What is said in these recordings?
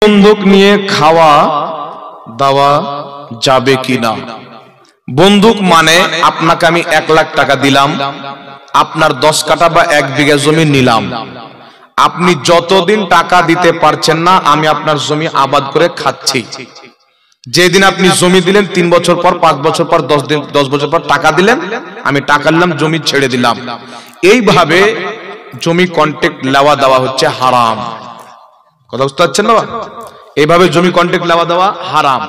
বন্দুক নিয়ে খাওয়া দাওয়া যাবে কিনা? বন্দুক মানে আপনাকে আমি 1 লাখ টাকা দিলাম, আপনার 10 কাঠা বা 1 বিঘা জমি নিলাম, আপনি যতদিন টাকা দিতে পারছেন না আমি আপনার জমি আবাদ করে খাচ্ছি। যেদিন আপনি জমি দিলেন 3 বছর পর, 5 বছর পর, 10 বছর পর টাকা দিলেন, আমি টাকা নিলাম, জমি ছেড়ে দিলাম। এইভাবে জমি কন্ট্রাক্ট নেওয়া দেওয়া হচ্ছে হারাম। কথা বুঝতে পারছেন না? এইভাবে জমি কন্ট্রাক্ট নেওয়া দেওয়া হারাম।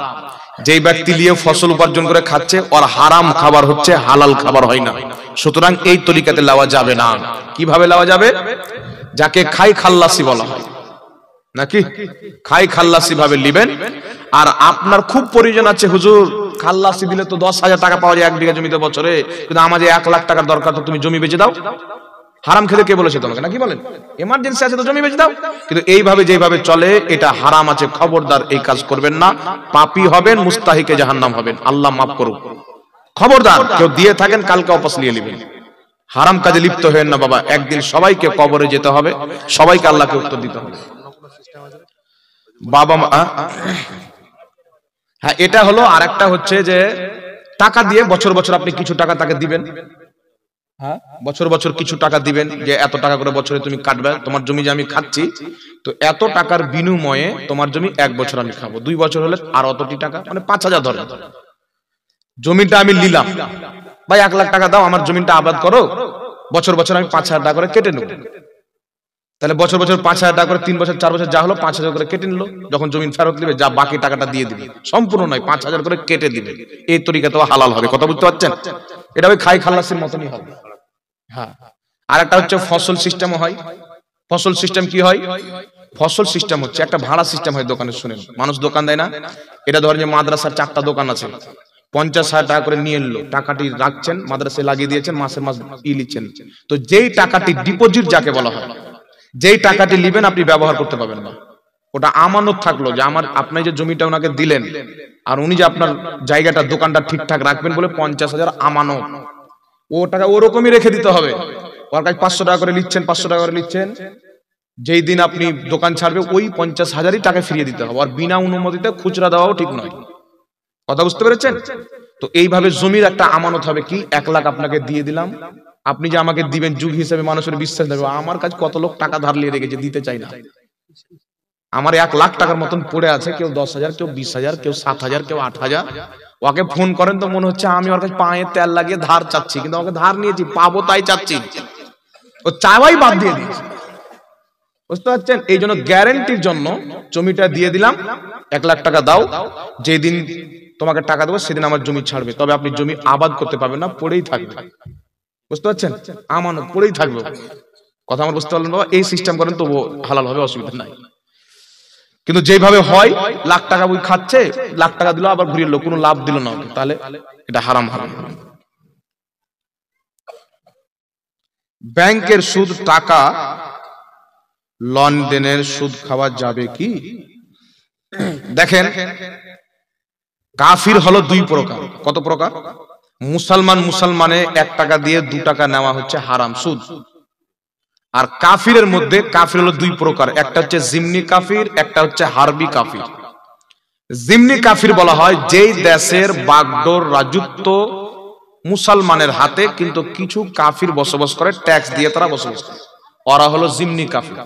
যেই ব্যক্তি নিয়ে ফসল উপার্জন করে খাচ্ছে ওর হারাম খাবার হচ্ছে, হালাল খাবার হয় না। সুতরাং এই তরিকাতে নেওয়া যাবে না। কিভাবে নেওয়া যাবে? যাকে খাই খাল্লাসি বলা হয়, নাকি খাই খাল্লাসি ভাবে নেবেন। আর আপনার খুব প্রয়োজন আছে, হুজুর খাল্লাসি দিলে তো 10,000 টাকা পাওয়া যায় 1 বিঘা জমিতে বছরে, কিন্তু আমাদের 1 লাখ টাকার দরকার, তো তুমি জমি বেচে দাও। হারাম খেতে কে বলেছে তোমাকে? নাকি বলেন এমার্জেন্সি আছে তো জমি বেচে দাও। কিন্তু এইভাবে যেভাবে চলে এটা হারাম আছে, খবরদার এই কাজ করবেন না। পাপী হবেন, মুস্তাহিকে জাহান্নাম হবেন, আল্লাহ মাফ করুক। খবরদার কেউ দিয়ে থাকেন কালকে ওয়াপস নিয়ে নেবেন। হারাম কাজে লিপ্ত হবেন না বাবা। একদিন সবাইকে কবরে যেতে হবে, সবাইকে আল্লাহকে উত্তর দিতে হবে। বাবা মা, হ্যাঁ এটা হলো। আর একটা হচ্ছে যে টাকা দিয়ে বছর বছর আপনি কিছু টাকা তাকে দিবেন। হ্যাঁ, বছর বছর কিছু টাকা দিবেন, যে এত টাকা করে বছরে তুমি কাটবে, তোমার জমি যে আমি খাচ্ছি, তো এত টাকার বিনিময়ে তোমার জমি 1 বছর আমি খাবো, 2 বছর হলে আর অতটি টাকা, মানে 5,000 ধরে। জমিটা আমি নিলাম, ভাই 1 লাখ টাকা দাও, আমার জমিটা আবাদ করো, বছর বছর আমি 5,000 টাকা করে কেটে নেব। তাহলে বছর বছর 5,000 টাকা করে 3 বছর 4 বছর যা হলো 5,000 করে কেটে নিল। যখন জমি ফেরত দিবে, যা বাকি টাকাটা দিয়ে দিবে, সম্পূর্ণ নয়, 5,000 করে কেটে দিবে। এই তরিকাতে হালাল হবে। কথা বুঝতে পারছেন? এটা ওই খাই খাল্লাসির মতনই হবে। হ্যাঁ, আর একটা হচ্ছে ফসল সিস্টেম হয়। ফসল সিস্টেম কি হয়? ফসল সিস্টেম হচ্ছে একটা ভাড়া সিস্টেম হয় দোকানে। শুনেন, মানুষ দোকান দেয় না? এটা ধরেন যে মাদ্রাসার 4টা দোকান আছে, 50,000 টাকা করে নিয়ে এলো, টাকাটি রাখছেন, মাদ্রাসায় লাগিয়ে দিয়েছেন, মাসের মাস লিচ্ছেন। তো যেই টাকাটি ডিপোজিট যাকে বলা হয়, যেই টাকাটি নেবেন আপনি ব্যবহার করতে পারবেন না, ওটা আমানত থাকলো, যে আমার আপনি যে জমিটা ওনাকে দিলেন আর উনি যে আপনার জায়গাটা দোকানটা ঠিকঠাক রাখবেন বলে 50,000 আমানত, ও টাকা ওরকমই রেখে দিতে হবে। ওর কাছে 500 টাকা করে নিচ্ছেন, 500 টাকা করে নিচ্ছেন, যেই দিন আপনি দোকান ছাড়বে ওই 50,000ই টাকা ফিরিয়ে দিতে হবে। আর বিনা অনুমতিতে খুচরা দেওয়াও ঠিক নয়। কথা বুঝতে পেরেছেন? তো এইভাবে জমির একটা আমানত হবে। কি 1 লাখ আপনাকে দিয়ে দিলাম, আপনি যে আমাকে দিবেন যুগ হিসেবে মানুষের বিশ্বাস দেবে। আমার কাছে কত লোক টাকা ধার নিয়ে রেখেছে, দিতে চাই না। আমার 1 লাখ টাকার মতন পড়ে আছে, কেউ 10,000, কেউ 20,000, কেউ 7,000, কেউ 8,000। ওকে ফোন করেন তো মনে হচ্ছে আমি ওর কাছে পায়ে তেল লাগিয়ে ধার চাচ্ছি, কিন্তু ওকে ধার নিয়েছি, পাবো তাই চাচ্ছি, ও চাওয়াই বাদ দিয়ে দিয়েছে। বুঝতে পারছেন? এই জন্য গ্যারেন্টির জন্য জমিটা দিয়ে দিলাম, 1 লাখ টাকা দাও, যেদিন তোমাকে টাকা দেবো সেদিন আমার জমি ছাড়বে। তবে আপনি জমি আবাদ করতে পারবেন না, পড়েই থাকবে। বুঝতে পারছেন? আমানত পড়েই থাকবে। কথা আমার বুঝতে পারলেন বাবা? এই সিস্টেম করেন তো হালাল হবে, অসুবিধা নাই। কিন্তু যেভাবে হয়, লাখ টাকা ওই খাচ্ছে, লাখ টাকা দিল আবার ঘুরিয়ে এলো, কোনো লাভ দিল না, তাহলে এটা হারাম। হারাম। ব্যাংকের সুদ, টাকা লেনদেনের সুদ খাওয়া যাবে কি? দেখেন, কাফির হলো 2 প্রকার। কত প্রকার? মুসলমানে 1 টাকা দিয়ে 2 টাকা নেওয়া হচ্ছে হারাম, সুদ। আর কাফিরের মধ্যে কাফির হলো 2 প্রকার, একটা হচ্ছে জিম্মি কাফির, একটা হচ্ছে হারবি কাফির। জিম্মি কাফির বলা হয় যেই দেশের বাগডোর রাজত্ব মুসলমানের হাতে, কিন্তু কিছু কাফির বসবাস করে, ট্যাক্স দিয়ে তারা বসবাস করে, ওরা হলো জিম্মি কাফির।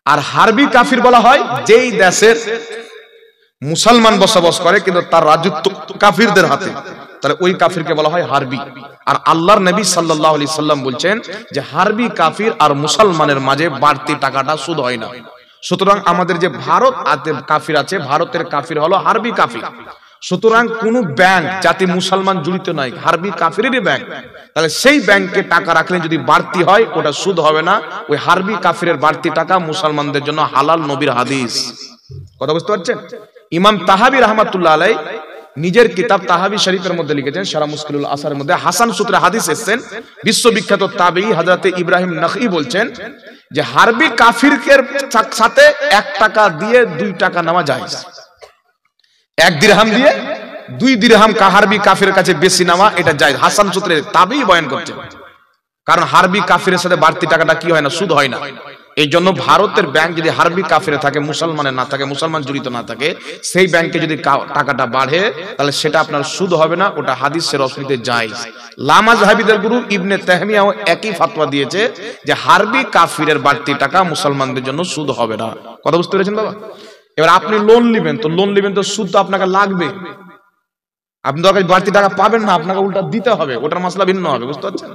আর হারবি কাফির বলা হয় যেই দেশের মুসলমান বসবাস করে কিন্তু তার রাজত্ব কাফিরদের হাতে, তাহলে ওই কাফিরকে বলা হয় হারবি। আর আল্লাহর নবী সাল্লাল্লাহু আলাইহি সাল্লাম বলছেন যে হারবি কাফির আর মুসলমানের মাঝে বাড়তি টাকাটা সুদ হয় না। সুতরাং আমাদের যে ভারত কাফির আছে, ভারতের কাফির হলো হারবি কাফির। সুতরাং কোন ব্যাংক যাতে মুসলমান জড়িত নাই, হারবি কাফিরেরই ব্যাংক, তাহলে সেই ব্যাংকে টাকা রাখলে যদি বাড়তি হয় ওটা সুদ হবে না। ওই হারবি কাফিরের বাড়তি টাকা মুসলমানদের জন্য হালাল, নবীর হাদিস। কথা বুঝতে পারছেন? ইমাম তাহাবি রাহমাতুল্লাহ আলাইহি নিজের কিতাব তাহাবি শরীফের মধ্যে লিখেছেন, শারা মুশকিলুল আসারের মধ্যে হাসান সূত্রে হাদিস এসেছেন। বিশ্ববিখ্যাত তাবেঈ হযরত ইব্রাহিম নাখঈ বলছেন যে হারবি কাফিরের সাথে 1 টাকা দিয়ে 2 টাকা নেওয়া জায়েজ। 1 দিরহাম দিয়ে 2 দিরহাম হারবি কাফিরের কাছে বেশি নেওয়া এটা জায়েজ। হাসান সূত্রে তাবেঈ বয়ান করছেন। কারণ হারবি কাফিরের সাথে বাড়তি টাকাটা কি হয় না, সুদ হয় না। এই জন্য ভারতের ব্যাংক যদি হারবি কাফিরে থাকে, মুসলমানের না থাকে, মুসলমান জড়িত না থাকে, সেই ব্যাংকে যদি টাকাটা বাড়ে তাহলে সেটা আপনার সুদ হবে না, ওটা হাদিসের রসনিতে জায়েজ। লামাযহাবীদের গুরু ইবনে তাহমিয়াও একই ফতোয়া দিয়েছে যে হারবি কাফিরের বাড়তি টাকা মুসলমানদের জন্য সুদ হবে না। কথা বুঝতে পেরেছেন বাবা? এবার আপনি লোন নেবেন, তো লোন নেবেন তো সুদ তো আপনাকে লাগবে, আপনি দরকার বাড়তি টাকা পাবেন না, আপনাকে উল্টা দিতে হবে, ওটার মাসলা ভিন্ন হবে। বুঝতে পারছেন?